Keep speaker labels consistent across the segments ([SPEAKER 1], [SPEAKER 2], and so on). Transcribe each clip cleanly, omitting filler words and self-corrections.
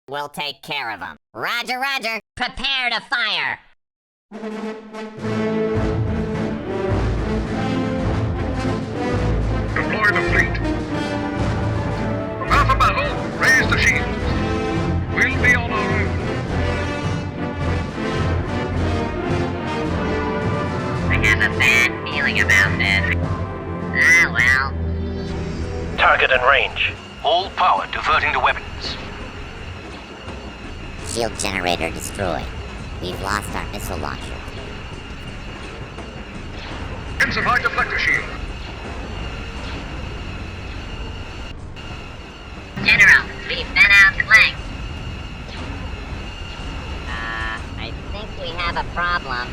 [SPEAKER 1] We'll take care of them. Roger, roger. Prepare to fire.
[SPEAKER 2] Deploy the fleet. Prepare for battle. Raise the shields. We'll be on our own.
[SPEAKER 1] I have a bad feeling about this. Ah, well.
[SPEAKER 3] Target in range. All power diverting to weapons.
[SPEAKER 1] Shield generator destroyed. We've lost our missile launcher.
[SPEAKER 2] Intensify deflector shield.
[SPEAKER 1] General, we've been outflanked. I think we have a problem.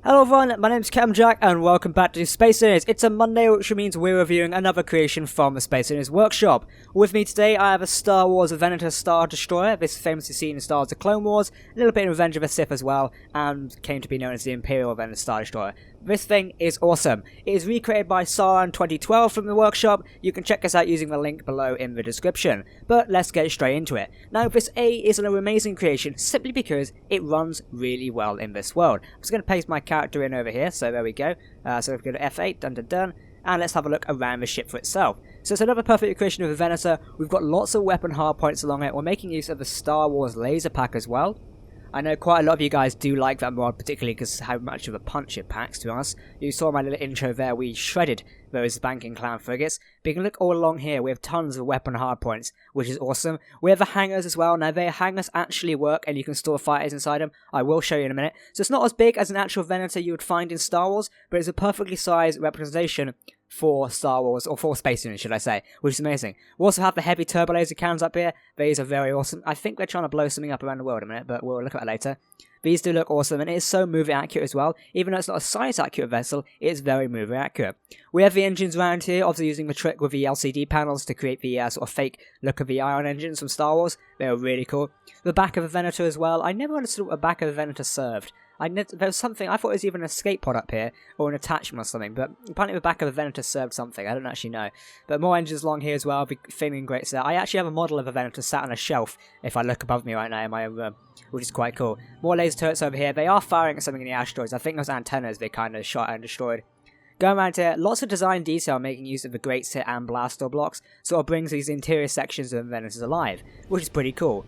[SPEAKER 4] Hello everyone, my name's Jack and welcome back to Space Hoodies. It's a Monday, which means we're reviewing another creation from the Space Hoodies workshop. With me today I have a Star Wars Venator Star Destroyer. This is famously seen in Star Wars The Clone Wars, a little bit in Revenge of the Sith as well, and came to be known as the Imperial Venator Star Destroyer. This thing is awesome. It is recreated by Sauron 2012 from the workshop. You can check us out using the link below in the description. But let's get straight into it. Now this is an amazing creation simply because it runs really well in this world. I'm just going to paste my character in over here, so there we go. So if we go to F8, dun, and let's have a look around the ship for itself. So it's another perfect creation of a Venator. We've got lots of weapon hardpoints along it. We're making use of the Star Wars laser pack as well. I know quite a lot of you guys do like that mod, particularly because how much of a punch it packs, to be honest. You saw my little intro there, we shredded those banking clown frigates. But you can look all along here, we have tons of weapon hardpoints, which is awesome. We have the hangars as well. Now, their hangars actually work, and you can store fighters inside them. I will show you in a minute. So it's not as big as an actual Venator you would find in Star Wars, but it's a perfectly sized representation for Star Wars, or for Space Hoodies, should I say, which is amazing. We also have the heavy turbo laser cannons up here. These are very awesome. I think they're trying to blow something up around the world in a minute, but we'll look at that later. These do look awesome, and it is so movie accurate as well. Even though it's not a size accurate vessel, it is very movie accurate. We have the engines around here, obviously using the trick with the LCD panels to create the sort of fake look of the ion engines from Star Wars. They were really cool. The back of the Venator as well. I never understood what the back of the Venator served. There was something, I thought it was even an escape pod up here, or an attachment or something, but apparently the back of the Venator served something, I don't actually know. But more engines along here as well, feeling great set. I actually have a model of a Venator sat on a shelf, if I look above me right now in my own room, which is quite cool. More laser turrets over here. They are firing at something in the asteroids. I think those antennas they kind of shot and destroyed. Going around here, lots of design detail making use of the Great Sit and Blaster blocks, sort of brings these interior sections of the Venators alive, which is pretty cool.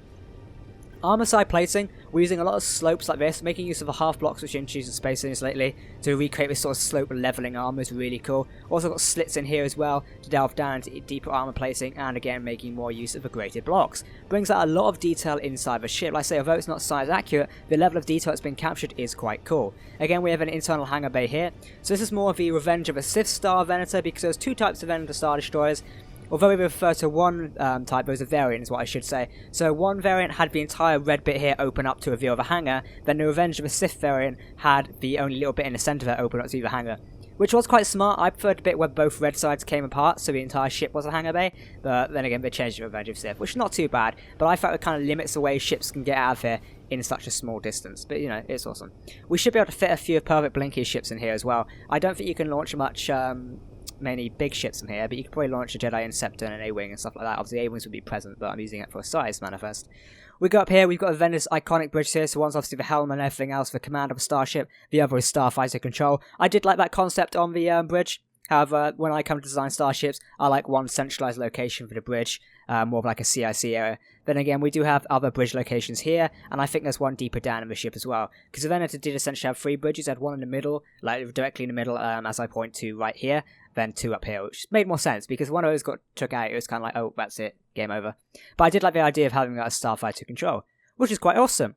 [SPEAKER 4] Armor side plating, we're using a lot of slopes like this, making use of the half blocks which are introduced in Space Hoodies lately to recreate this sort of slope leveling armor is really cool. Also got slits in here as well to delve down into deeper armor plating, and again making more use of the graded blocks. Brings out a lot of detail inside the ship. Like I say, although it's not size accurate, the level of detail that's been captured is quite cool. Again, we have an internal hangar bay here. So this is more of the Revenge of a Sith Star Venator, because there's two types of Venator Star Destroyers. Although we refer to one type, there was a variant is what I should say. So one variant had the entire red bit here open up to reveal the hangar, then the Revenge of a Sith variant had the only little bit in the centre of it open up to the hangar. Which was quite smart. I preferred the bit where both red sides came apart, so the entire ship was a hangar bay. But then again, they changed the Revenge of Sith, which is not too bad. But I felt it kind of limits the way ships can get out of here in such a small distance. But, you know, it's awesome. We should be able to fit a few perfect Blinky ships in here as well. I don't think you can launch much many big ships in here, but you could probably launch a Jedi Interceptor and an A-Wing and stuff like that. Obviously A-Wings would be present, but I'm using it for a size manifest. We go up here, we've got a Venator's iconic bridge here, so one's obviously the helm and everything else for command of a starship, the other is starfighter control. I did like that concept on the bridge. However, when I come to design starships, I like one centralized location for the bridge, more of like a CIC area. Then again, we do have other bridge locations here, and I think there's one deeper down in the ship as well. Because the Venator did essentially have three bridges. It had one in the middle, like directly in the middle, as I point to right here, then two up here, which made more sense, because one of those got took out, it was kind of like, oh, that's it, game over. But I did like the idea of having that as starfighter control, which is quite awesome.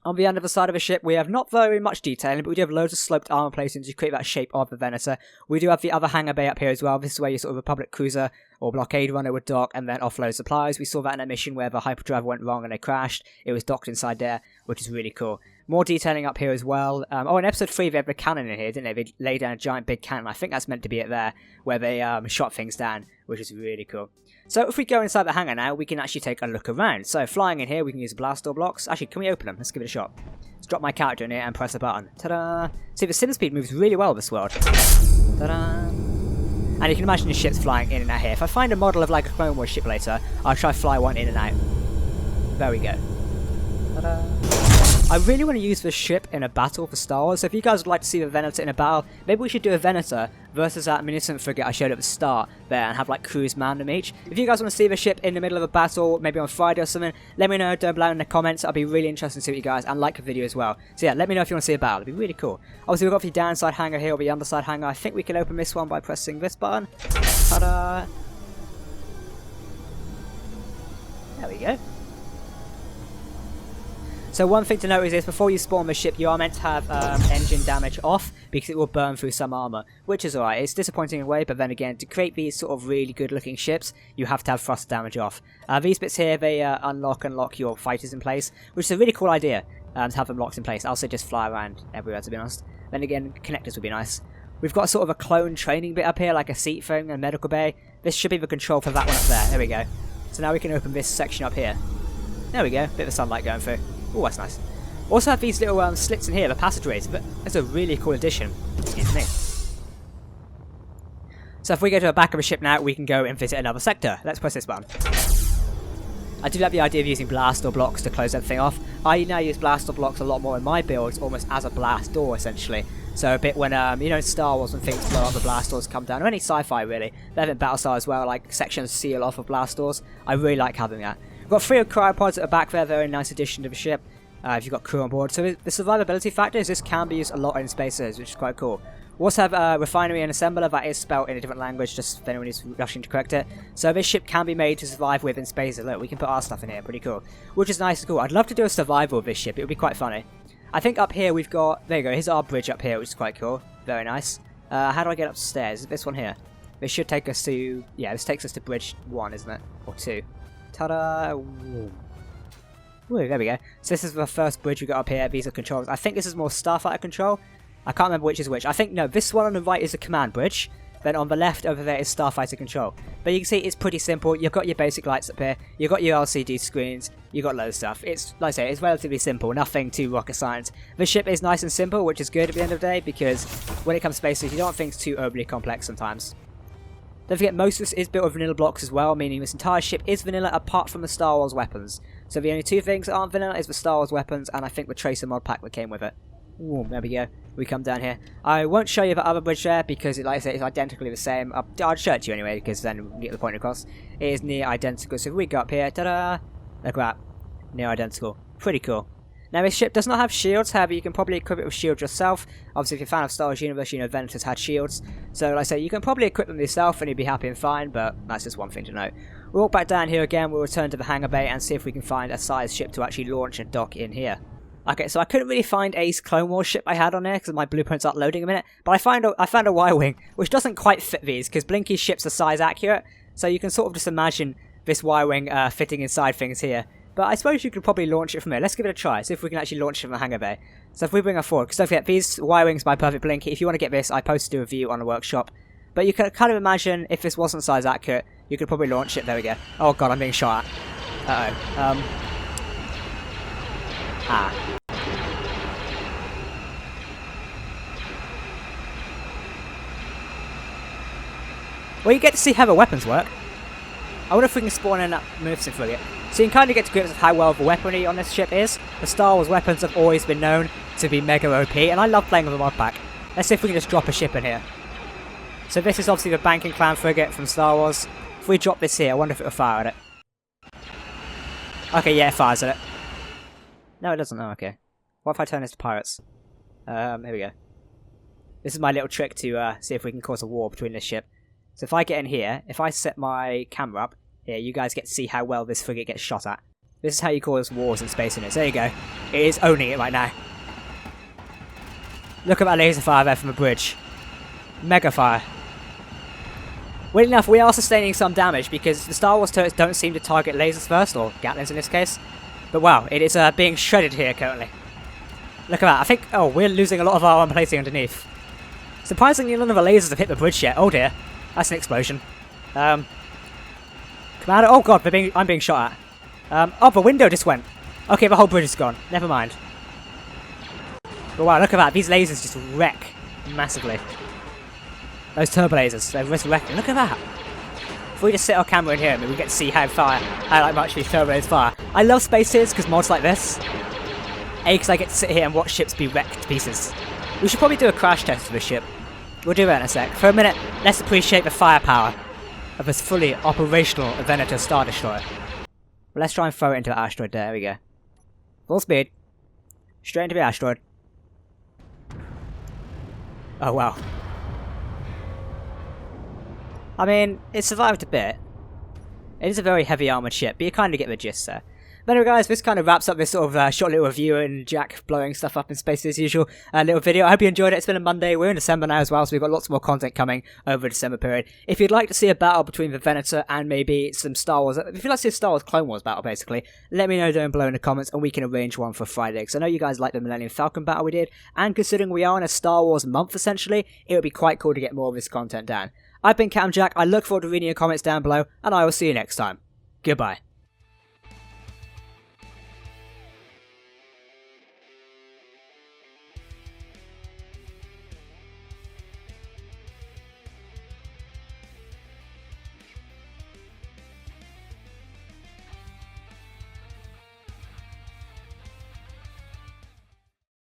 [SPEAKER 4] On the end of the side of the ship, we have not very much detailing, but we do have loads of sloped armor placings to create that shape of the Venator. We do have the other hangar bay up here as well. This is where your sort of Republic cruiser or blockade runner would dock and then offload supplies. We saw that in a mission where the hyperdrive went wrong and they crashed. It was docked inside there, which is really cool. More detailing up here as well. In episode 3 they had a cannon in here, didn't they? They laid down a giant big cannon. I think that's meant to be it there, where they shot things down, which is really cool. So if we go inside the hangar now, we can actually take a look around. So flying in here, we can use blast door blocks. Actually, can we open them? Let's give it a shot. Let's drop my character in here and press a button. Ta-da! See, the sim speed moves really well this world. Ta-da! And you can imagine the ships flying in and out here. If I find a model of like a Clone Wars ship later, I'll try fly one in and out. There we go. Ta-da! I really want to use this ship in a battle for Star Wars, so if you guys would like to see the Venator in a battle, maybe we should do a Venator versus that munificent frigate I showed at the start there and have like crews man them each. If you guys want to see the ship in the middle of a battle, maybe on Friday or something, let me know down below in the comments. I'll be really interested to see what you guys, and like the video as well. So yeah, let me know if you want to see a battle, it'd be really cool. Obviously we've got the downside hangar here, or the underside hangar. I think we can open this one by pressing this button. Ta-da! There we go. So one thing to note is before you spawn the ship, you are meant to have engine damage off, because it will burn through some armor, which is alright. It's disappointing in a way, but then again, to create these sort of really good looking ships, you have to have thrust damage off. These bits here, they unlock and lock your fighters in place, which is a really cool idea, to have them locked in place. I'll also just fly around everywhere, to be honest. Then again, connectors would be nice. We've got sort of a clone training bit up here, like a seat thing and medical bay. This should be the control for that one up there. There we go. So now we can open this section up here. There we go, bit of sunlight going through. Oh, that's nice. Also have these little slits in here, the passageways, but it's a really cool addition. Excuse me. So if we go to the back of a ship now, we can go and visit another sector. Let's press this button. I do like the idea of using blast door blocks to close everything off. I now use blast door blocks a lot more in my builds, almost as a blast door, essentially. So a bit when, you know, in Star Wars when things blow up, the blast doors come down, or any sci-fi really. They have in Battlestar as well, like sections seal off of blast doors. I really like having that. We've got 3 cryopods at the back there, very nice addition to the ship. If you've got crew on board. So the survivability factor is this can be used a lot in spaces, which is quite cool. We also have a refinery and assembler that is spelled in a different language, just if anyone is rushing to correct it. So this ship can be made to survive with in spaces. Look, we can put our stuff in here, pretty cool. Which is nice and cool. I'd love to do a survival of this ship, it would be quite funny. I think up here we've got, there you go, here's our bridge up here, which is quite cool. Very nice. How do I get upstairs? Is it this one here? This should take us to, yeah, this takes us to bridge 1, isn't it? Or 2. Ta-da! Ooh, there we go. So this is the first bridge we got up here. These are controls. I think this is more Starfighter control. I can't remember which is which. I think, no, this one on the right is the command bridge. Then on the left over there is Starfighter control. But you can see it's pretty simple. You've got your basic lights up here. You've got your LCD screens. You've got loads of stuff. It's, like I say, it's relatively simple. Nothing too rocket science. The ship is nice and simple, which is good at the end of the day, because when it comes to spaces, you don't want things too overly complex sometimes. Don't forget, most of this is built with vanilla blocks as well, meaning this entire ship is vanilla apart from the Star Wars weapons. So the only 2 things that aren't vanilla is the Star Wars weapons, and I think the Tracer mod pack that came with it. Ooh, there we go. We come down here. I won't show you the other bridge there, because like I say, it's identically the same. I'll show it to you anyway, because then we get the point across. It is near identical. So if we go up here, ta-da! Look at that. Near identical. Pretty cool. Now this ship does not have shields, however you can probably equip it with shields yourself. Obviously if you're a fan of Star Wars Universe, you know Venator's had shields. So like I say, you can probably equip them yourself and you'd be happy and fine, but that's just one thing to note. We'll walk back down here again, we'll return to the hangar bay and see if we can find a size ship to actually launch and dock in here. Okay, so I couldn't really find a Clone Wars ship I had on there because my blueprints aren't loading a minute, but I found a Y-Wing, which doesn't quite fit these because Blinky's ships are size accurate, so you can sort of just imagine this Y-Wing fitting inside things here. But I suppose you could probably launch it from here. Let's give it a try, see if we can actually launch it from the hangar bay. So if we bring her forward, because don't forget, these Y-Wings by Perfect Blinky, if you want to get this, I posted a review on the workshop. But you can kind of imagine, if this wasn't size accurate, you could probably launch it. There we go. Oh god, I'm being shot at. Uh-oh. Well, you get to see how the weapons work. I wonder if we can spawn in that munificent frigate. So you can kind of get to grips with how well the weaponry on this ship is. The Star Wars weapons have always been known to be mega OP, and I love playing with the mod pack. Let's see if we can just drop a ship in here. So this is obviously the Banking Clan frigate from Star Wars. If we drop this here, I wonder if it will fire at it. Okay, yeah, it fires at it. No, it doesn't. Oh, okay. What if I turn this to pirates? Here we go. This is my little trick to see if we can cause a war between this ship. So if I get in here, if I set my camera up, here, you guys get to see how well this frigate gets shot at. This is how you cause wars in space units. There you go. It is owning it right now. Look at that laser fire there from the bridge. Mega fire. Weirdly enough, we are sustaining some damage because the Star Wars turrets don't seem to target lasers first, or Gatlings in this case. But wow, it is being shredded here currently. Look at that. I think, oh, we're losing a lot of our armor plating underneath. Surprisingly, none of the lasers have hit the bridge yet. Oh dear, that's an explosion. Commander, oh god, I'm being shot at. Oh, the window just went. Okay, the whole bridge is gone. Never mind. But wow, look at that. These lasers just wreck massively. Those turbo lasers, they're resurrecting. Look at that. If we just sit our camera in here, maybe we get to see how much these turbo lasers fire. I love space heroes because mods like this. A, because I get to sit here and watch ships be wrecked to pieces. We should probably do a crash test of this ship. We'll do that in a sec. For a minute, let's appreciate the firepower of this fully operational Venator Star Destroyer. Well, let's try and throw it into the asteroid. There we go. Full speed. Straight into the asteroid. Oh wow. I mean, it survived a bit. It is a very heavy armoured ship, but you kind of get the gist there. But anyway guys, this kind of wraps up this sort of short little review and Jack blowing stuff up in space as usual little video. I hope you enjoyed it. It's been a Monday. We're in December now as well, so we've got lots more content coming over the December period. If you'd like to see a battle between the Venator and maybe some Star Wars, if you'd like to see a Star Wars Clone Wars battle basically, let me know down below in the comments and we can arrange one for Friday. Because I know you guys like the Millennium Falcon battle we did, and considering we are in a Star Wars month essentially, it would be quite cool to get more of this content down. I've been Jack. I look forward to reading your comments down below, and I will see you next time. Goodbye.